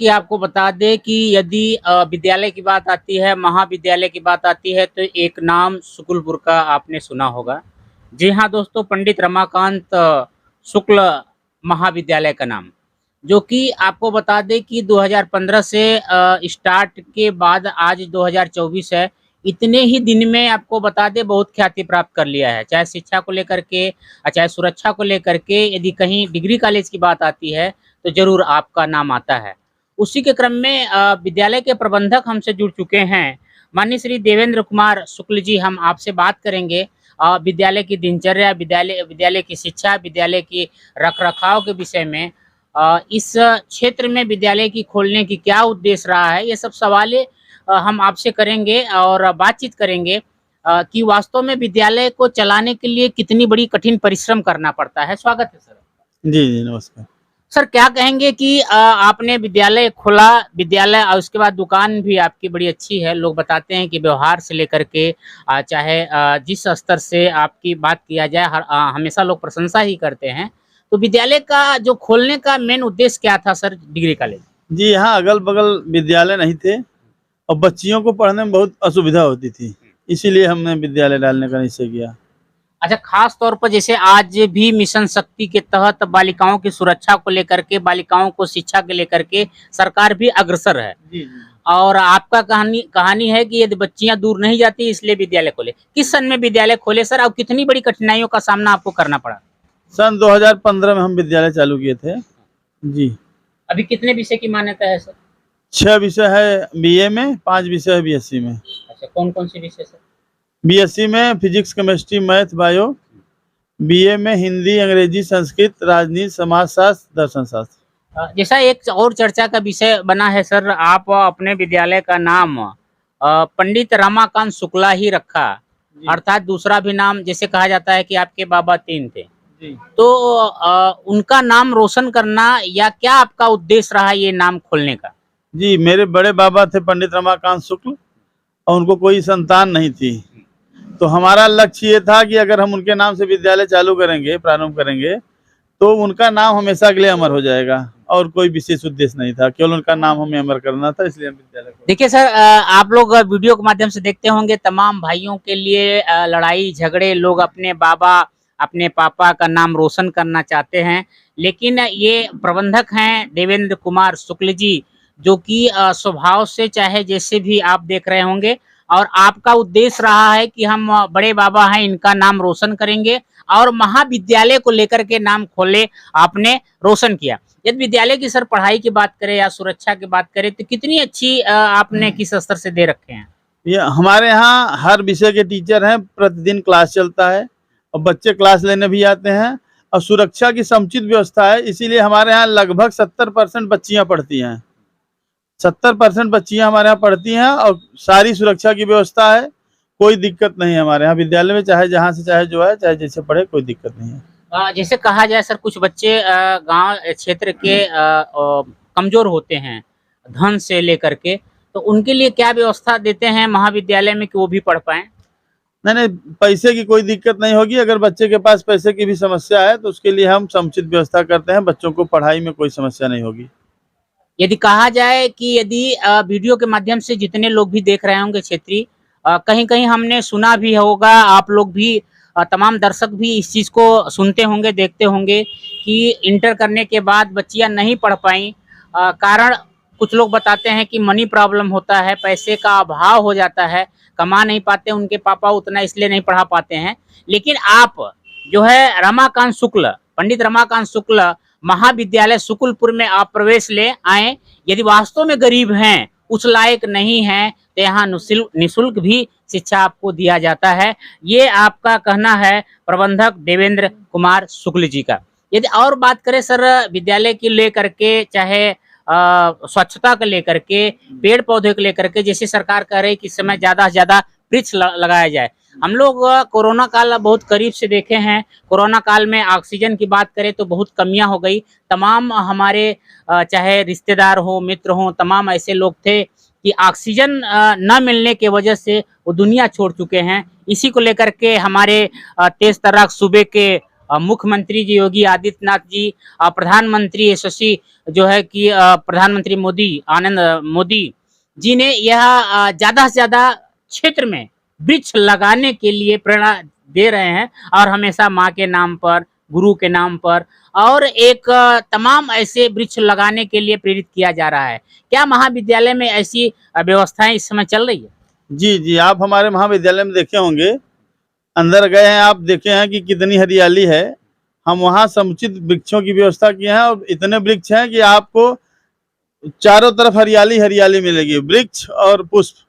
कि आपको बता दें कि यदि विद्यालय की बात आती है, महाविद्यालय की बात आती है, तो एक नाम सुकुलपुर का आपने सुना होगा। जी हाँ दोस्तों, पंडित रमाकांत शुक्ल महाविद्यालय का नाम, जो कि आपको बता दें कि 2015 से स्टार्ट के बाद आज 2024 है। इतने ही दिन में आपको बता दें बहुत ख्याति प्राप्त कर लिया है, चाहे शिक्षा को लेकर के चाहे सुरक्षा को लेकर के। यदि कहीं डिग्री कॉलेज की बात आती है, तो ज़रूर आपका नाम आता है। उसी के क्रम में विद्यालय के प्रबंधक हमसे जुड़ चुके हैं। माननीय श्री देवेंद्र कुमार शुक्ल जी, हम आपसे बात करेंगे विद्यालय की दिनचर्या, विद्यालय विद्यालय की शिक्षा, विद्यालय की रख-रखाव के विषय में। इस क्षेत्र में विद्यालय की खोलने की क्या उद्देश्य रहा है, ये सब सवालें हम आपसे करेंगे और बातचीत करेंगे कि वास्तव में विद्यालय को चलाने के लिए कितनी बड़ी कठिन परिश्रम करना पड़ता है। स्वागत है सर। जी, जी, नमस्कार। सर क्या कहेंगे कि आपने विद्यालय खोला, विद्यालय और उसके बाद दुकान भी आपकी बड़ी अच्छी है। लोग बताते हैं कि व्यवहार से लेकर के चाहे जिस स्तर से आपकी बात किया जाए, हमेशा लोग प्रशंसा ही करते हैं। तो विद्यालय का जो खोलने का मेन उद्देश्य क्या था सर, डिग्री कॉलेज? जी, यहाँ अगल-बगल विद्यालय नहीं थे और बच्चियों को पढ़ने में बहुत असुविधा होती थी, इसीलिए हमने विद्यालय डालने का निश्चय किया। अच्छा, खास तौर पर जैसे आज भी मिशन शक्ति के तहत बालिकाओं की सुरक्षा को लेकर के, बालिकाओं को शिक्षा के लेकर के सरकार भी अग्रसर है। जी, जी। और आपका कहानी कहानी है कि यदि बच्चियां दूर नहीं जाती इसलिए विद्यालय खोले। किस सन में विद्यालय खोले सर, और कितनी बड़ी कठिनाइयों का सामना आपको करना पड़ा? सन 2015 में हम विद्यालय चालू किए थे। जी। अभी कितने विषय की मान्यता है सर? 6 विषय है बीए में, 5 विषय है बीएससी में। अच्छा, कौन-कौन से विषय सर? बीएससी में physics, chemistry, math, bio. BA में हिंदी, अंग्रेजी, संस्कृत, राजनीति, समाजशास्त्र, दर्शन शास्त्र। जैसा एक और चर्चा का विषय बना है सर, आप अपने विद्यालय का नाम पंडित रमाकांत शुक्ला ही रखा, अर्थात दूसरा भी नाम जैसे कहा जाता है कि आपके बाबा 3 थे। जी। तो उनका नाम रोशन करना या क्या आपका उद्देश्य रहा ये नाम खोलने का? जी, मेरे बड़े बाबा थे पंडित रमाकांत शुक्ल और उनको कोई संतान नहीं थी। तो हमारा लक्ष्य ये था कि अगर हम उनके नाम से विद्यालय चालू करेंगे, प्रारंभ करेंगे, तो उनका नाम हमेशा के लिए अमर हो जाएगा और कोई विशेष उद्देश्य नहीं था, केवल उनका नाम हमें अमर करना था, इसलिए हम विद्यालय को। देखिए सर, आप लोग वीडियो के माध्यम से देखते होंगे, तमाम भाइयों के लिए लड़ाई झगड़े, लोग अपने बाबा, अपने पापा का नाम रोशन करना चाहते हैं। लेकिन ये प्रबंधक हैं देवेंद्र कुमार शुक्ल जी, जो कि स्वभाव से चाहे जैसे भी आप देख रहे होंगे, और आपका उद्देश्य रहा है कि हम बड़े बाबा हैं, इनका नाम रोशन करेंगे और महाविद्यालय को लेकर के नाम खोले, आपने रोशन किया। यदि विद्यालय की सर पढ़ाई की बात करें या सुरक्षा की बात करें, तो कितनी अच्छी आपने किस स्तर से दे रखे हैं? ये हमारे यहाँ हर विषय के टीचर हैं, प्रतिदिन क्लास चलता है और बच्चे क्लास लेने भी आते हैं और सुरक्षा की समुचित व्यवस्था है, इसीलिए हमारे यहाँ लगभग 70% बच्चियाँ पढ़ती हैं। 70% बच्चियाँ हमारे यहाँ पढ़ती हैं और सारी सुरक्षा की व्यवस्था है, कोई दिक्कत नहीं है हमारे यहाँ विद्यालय में, चाहे जहाँ से चाहे जो है, चाहे जैसे पढ़े, कोई दिक्कत नहीं है। जैसे कहा जाए सर, कुछ बच्चे गांव क्षेत्र के कमजोर होते हैं धन से लेकर के, तो उनके लिए क्या व्यवस्था देते हैं महाविद्यालय में कि वो भी पढ़ पाएं? नहीं, नहीं, पैसे की कोई दिक्कत नहीं होगी। अगर बच्चे के पास पैसे की भी समस्या है तो उसके लिए हम समुचित व्यवस्था करते हैं, बच्चों को पढ़ाई में कोई समस्या नहीं होगी। यदि कहा जाए कि यदि वीडियो के माध्यम से जितने लोग भी देख रहे होंगे क्षेत्रीय, कहीं-कहीं हमने सुना भी होगा, आप लोग भी तमाम दर्शक भी इस चीज़ को सुनते होंगे, देखते होंगे कि इंटर करने के बाद बच्चियाँ नहीं पढ़ पाईं। कारण कुछ लोग बताते हैं कि मनी प्रॉब्लम होता है, पैसे का अभाव हो जाता है, कमा नहीं पाते, उनके पापा उतना इसलिए नहीं पढ़ा पाते हैं। लेकिन आप जो है रमाकांत शुक्ल, पंडित रमाकांत शुक्ल महाविद्यालय शुक्लपुर में आप प्रवेश ले आए। यदि वास्तव में गरीब हैं, उस लायक नहीं हैं, तो यहाँ निःशुल्क भी शिक्षा आपको दिया जाता है। ये आपका कहना है प्रबंधक देवेंद्र कुमार शुक्ल जी का। यदि और बात करें सर विद्यालय की लेकर के, चाहे स्वच्छता को लेकर के, पेड़ पौधे को लेकर के, जैसे सरकार कह रही है कि इस समय ज्यादा से ज्यादा वृक्ष लगाया जाए। हम लोग कोरोना काल बहुत करीब से देखे हैं। कोरोना काल में ऑक्सीजन की बात करें तो बहुत कमियां हो गई। तमाम हमारे चाहे रिश्तेदार हो, मित्र हो, तमाम ऐसे लोग थे कि ऑक्सीजन न मिलने के वजह से वो दुनिया छोड़ चुके हैं। इसी को लेकर के हमारे तेज तर्राक सूबे के मुख्यमंत्री जी योगी आदित्यनाथ जी, प्रधानमंत्री यशस्वी जो है कि प्रधानमंत्री आनंद मोदी जी ने यह ज्यादा से ज्यादा क्षेत्र में वृक्ष लगाने के लिए प्रेरणा दे रहे हैं और हमेशा माँ के नाम पर, गुरु के नाम पर और एक तमाम ऐसे वृक्ष लगाने के लिए प्रेरित किया जा रहा है। क्या महाविद्यालय में ऐसी व्यवस्थाएं इस समय चल रही है? जी जी, आप हमारे महाविद्यालय में देखे होंगे, अंदर गए हैं, आप देखे हैं कि कितनी हरियाली है। हम वहाँ समुचित वृक्षों की व्यवस्था किए हैं और इतने वृक्ष हैं कि आपको चारों तरफ हरियाली हरियाली मिलेगी। वृक्ष और पुष्प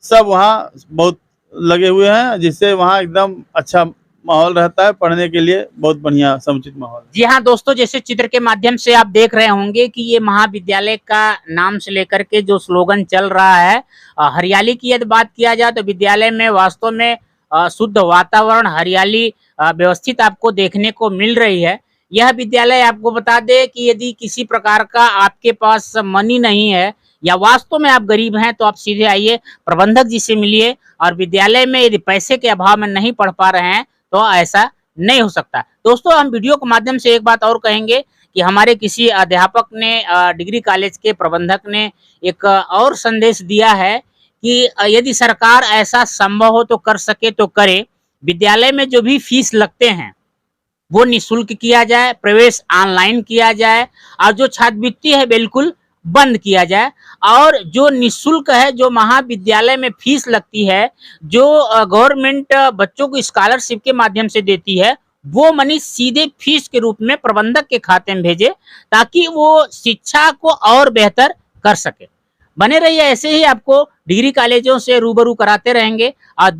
सब वहाँ बहुत लगे हुए हैं, जिससे वहाँ एकदम अच्छा माहौल रहता है। पढ़ने के लिए बहुत बढ़िया समुचित माहौल। जी हाँ दोस्तों, जैसे चित्र के माध्यम से आप देख रहे होंगे कि ये महाविद्यालय का नाम से लेकर के जो स्लोगन चल रहा है, हरियाली की यदि बात किया जाए तो विद्यालय में वास्तव में शुद्ध वातावरण, हरियाली व्यवस्थित आपको देखने को मिल रही है। यह विद्यालय आपको बता दे कि यदि किसी प्रकार का आपके पास मनी नहीं है या वास्तव में आप गरीब हैं तो आप सीधे आइए, प्रबंधक जी से मिलिए। और विद्यालय में यदि पैसे के अभाव में नहीं पढ़ पा रहे हैं तो ऐसा नहीं हो सकता। दोस्तों, हम वीडियो के माध्यम से एक बात और कहेंगे कि हमारे किसी अध्यापक ने, डिग्री कॉलेज के प्रबंधक ने एक और संदेश दिया है कि यदि सरकार ऐसा संभव हो तो कर सके तो करे। विद्यालय में जो भी फीस लगते हैं वो निःशुल्क किया जाए, प्रवेश ऑनलाइन किया जाए और जो छात्रवृत्ति है बिल्कुल बंद किया जाए। और जो निःशुल्क है, जो महाविद्यालय में फीस लगती है, जो गवर्नमेंट बच्चों को स्कॉलरशिप के माध्यम से देती है, वो मनी सीधे फीस के रूप में प्रबंधक के खाते में भेजे ताकि वो शिक्षा को और बेहतर कर सके। बने रहिए, ऐसे ही आपको डिग्री कॉलेजों से रूबरू कराते रहेंगे। और